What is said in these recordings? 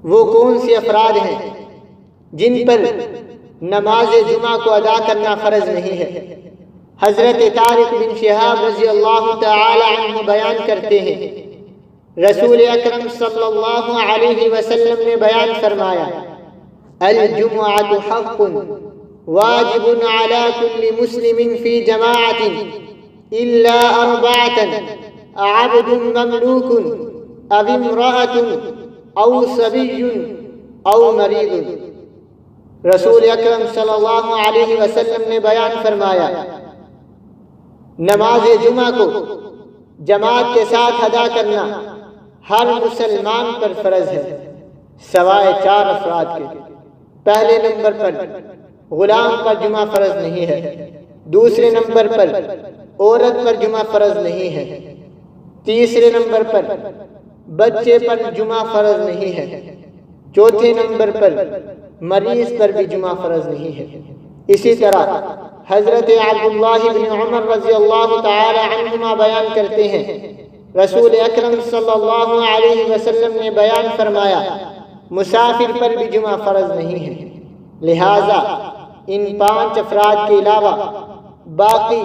وہ کون سے افراد ہیں جن پر نماز جمعہ کو ادا کرنا فرض نہیں ہے؟ حضرت طارق بن شہاب رضی اللہ تعالی عنہ بیان کرتے ہیں، رسول اکرم صلی اللہ علیہ وسلم نے بیان فرمایا، الجمعۃ حق واجب علی کل مسلم فی جماعۃ الا اربعۃ عبد مملوک او امرأۃ او صبی او مریض۔ رسول اکرم صلی اللہ علیہ وسلم نے بیان فرمایا، نماز جمعہ کو جماعت کے ساتھ ادا کرنا ہر مسلمان پر فرض ہے سوائے 4 افراد کے۔ پہلے نمبر پر غلام پر جمعہ فرض نہیں ہے، دوسرے نمبر پر عورت پر جمعہ فرض نہیں ہے، تیسرے نمبر پر بچے پر جمعہ فرض نہیں ہے، چوتھے نمبر پر مریض پر بھی جمعہ فرض نہیں ہے۔ اسی طرح حضرت عبداللہ بن عمر رضی اللہ تعالی عنہما بیان کرتے ہیں، رسول اکرم صلی اللہ علیہ وسلم نے بیان فرمایا، مسافر پر بھی جمعہ فرض نہیں ہے۔ لہٰذا ان 5 افراد کے علاوہ باقی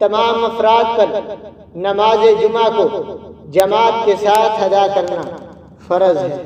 تمام افراد پر نماز جمعہ کو جماعت کے ساتھ ادا کرنا فرض ہے۔